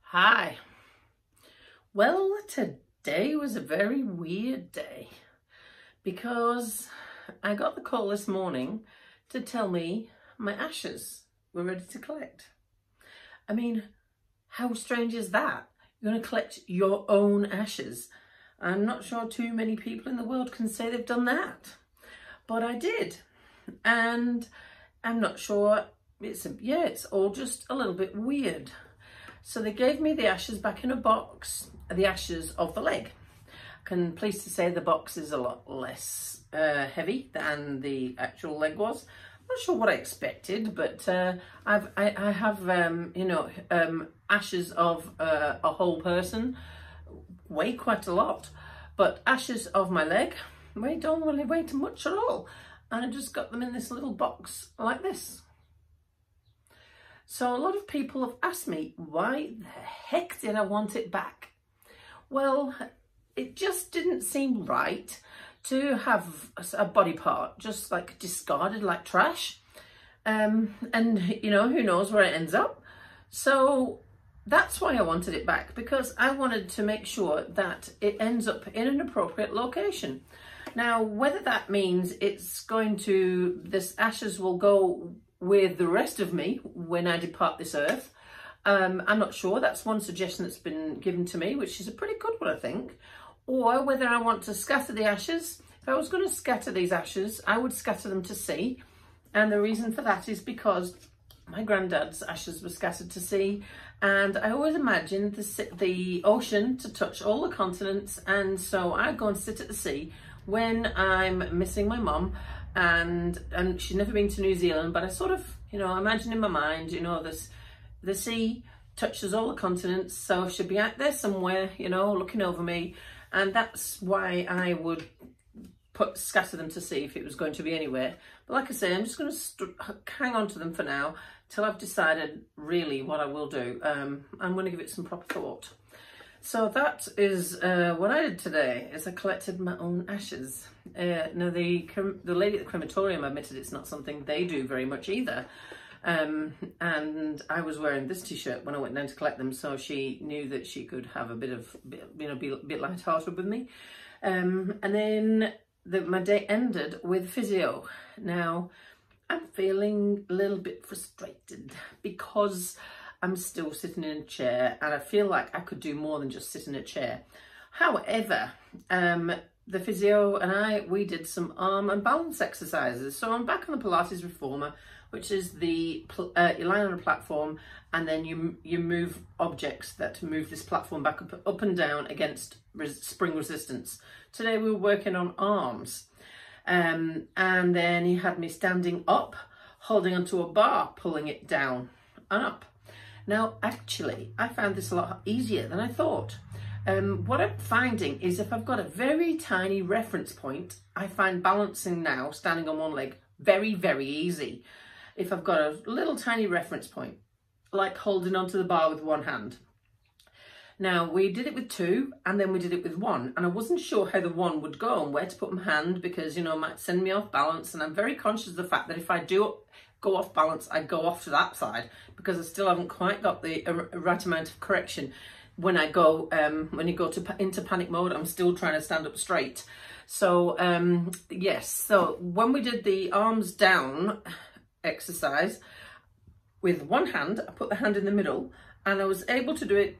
Hi. Well, today was a very weird day because I got the call this morning to tell me my ashes were ready to collect. I mean, how strange is that? You're going to collect your own ashes. I'm not sure too many people in the world can say they've done that, but I did. And I'm not sure, it's all just a little bit weird. So they gave me the ashes back in a box, the ashes of the leg. Pleased to say the box is a lot less heavy than the actual leg was. I'm not sure what I expected, but I have ashes of a whole person weigh quite a lot, but ashes of my leg don't really weigh too much at all. And I just got them in this little box like this. So a lot of people have asked me, why the heck did I want it back? Well, it just didn't seem right to have a body part just like discarded like trash. And you know, who knows where it ends up. So that's why I wanted it back, because I wanted to make sure that it ends up in an appropriate location. Now, whether that means this ashes will go with the rest of me when I depart this earth, I'm not sure. That's one suggestion that's been given to me, which is a pretty good one, I think. Or whether I want to scatter the ashes. If I was going to scatter these ashes, I would scatter them to sea. And the reason for that is because my granddad's ashes were scattered to sea, and I always imagined the ocean to touch all the continents, and so I go and sit at the sea when I'm missing my mum. And she's never been to New Zealand, but I sort of, imagine in my mind, the sea touches all the continents, so she'll be out there somewhere, looking over me. And that's why I would scatter them to sea if it was going to be anywhere. But like I say, I'm just going to hang on to them for now till I've decided really what I will do. I'm going to give it some proper thought. So that is what I did today, is I collected my own ashes. Now the lady at the crematorium admitted it's not something they do very much either. And I was wearing this t-shirt when I went down to collect them, so she knew that she could have be a bit light-hearted with me. And then my day ended with physio. Now, I'm feeling a little bit frustrated because I'm still sitting in a chair, and I feel like I could do more than just sit in a chair. However, the physio and we did some arm and balance exercises. So I'm back on the Pilates Reformer, which is you lie on a platform and then you move objects that move this platform back up and down against spring resistance. Today we were working on arms, and then he had me standing up, holding onto a bar, pulling it down and up. Now, actually, I found this a lot easier than I thought. What I'm finding is if I've got a very tiny reference point, I find balancing now, standing on one leg, very, very easy. If I've got a little tiny reference point, like holding onto the bar with one hand. Now, we did it with two, and then we did it with one, and I wasn't sure how the one would go and where to put my hand, because, it might send me off balance, and I'm very conscious of the fact that if I do go off balance, I go off to that side, because I still haven't quite got the right amount of correction. When you go into panic mode, I'm still trying to stand up straight. So, yes, so when we did the arms down exercise with one hand, I put the hand in the middle, and I was able to do it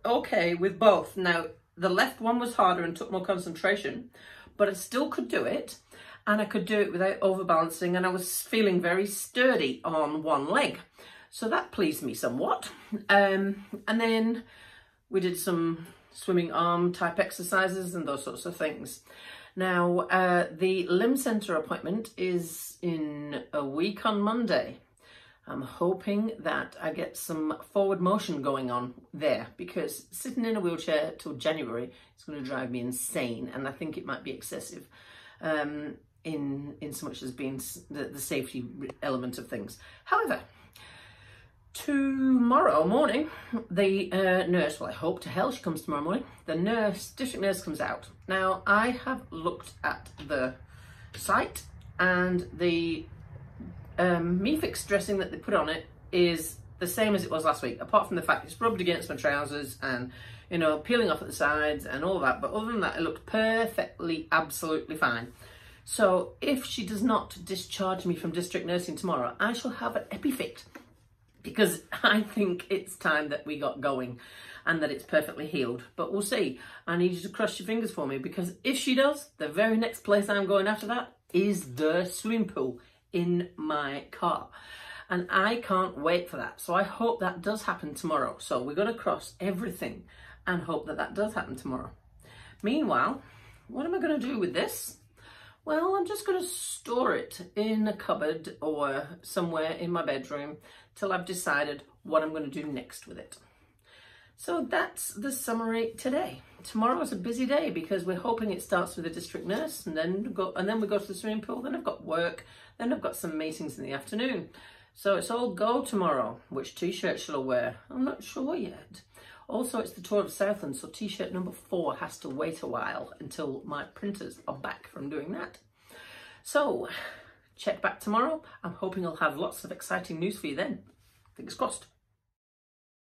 okay with both. Now, the left one was harder and took more concentration, but I still could do it, and I could do it without overbalancing, and I was feeling very sturdy on one leg. So that pleased me somewhat. And then we did some swimming arm type exercises and those sorts of things. Now, the limb centre appointment is in a week on Monday. I'm hoping that I get some forward motion going on there, because sitting in a wheelchair till January is going to drive me insane, and I think it might be excessive in so much as being the safety element of things. However, tomorrow morning, the nurse, well, I hope to hell she comes tomorrow morning, the district nurse comes out. Now, I have looked at the site, and the MeFix dressing that they put on it is the same as it was last week, apart from the fact it's rubbed against my trousers and, you know, peeling off at the sides and all that. But other than that, it looked perfectly, absolutely fine. So if she does not discharge me from district nursing tomorrow, I shall have an EpiFit, because I think it's time that we got going and that it's perfectly healed. But we'll see. I need you to cross your fingers for me, because if she does, the very next place I'm going after that is the swimming pool in my car. And I can't wait for that. So I hope that does happen tomorrow. So we're going to cross everything and hope that that does happen tomorrow. Meanwhile, what am I going to do with this? Well, I'm just going to store it in a cupboard or somewhere in my bedroom till I've decided what I'm going to do next with it. So that's the summary today. Tomorrow is a busy day because we're hoping it starts with a district nurse, and then we go to the swimming pool. Then I've got work. Then I've got some meetings in the afternoon. So it's all go tomorrow. Which t-shirt shall I wear? I'm not sure yet. Also, it's the tour of Southland, so t-shirt number 4 has to wait a while until my printers are back from doing that. So check back tomorrow. I'm hoping I'll have lots of exciting news for you then. Fingers crossed.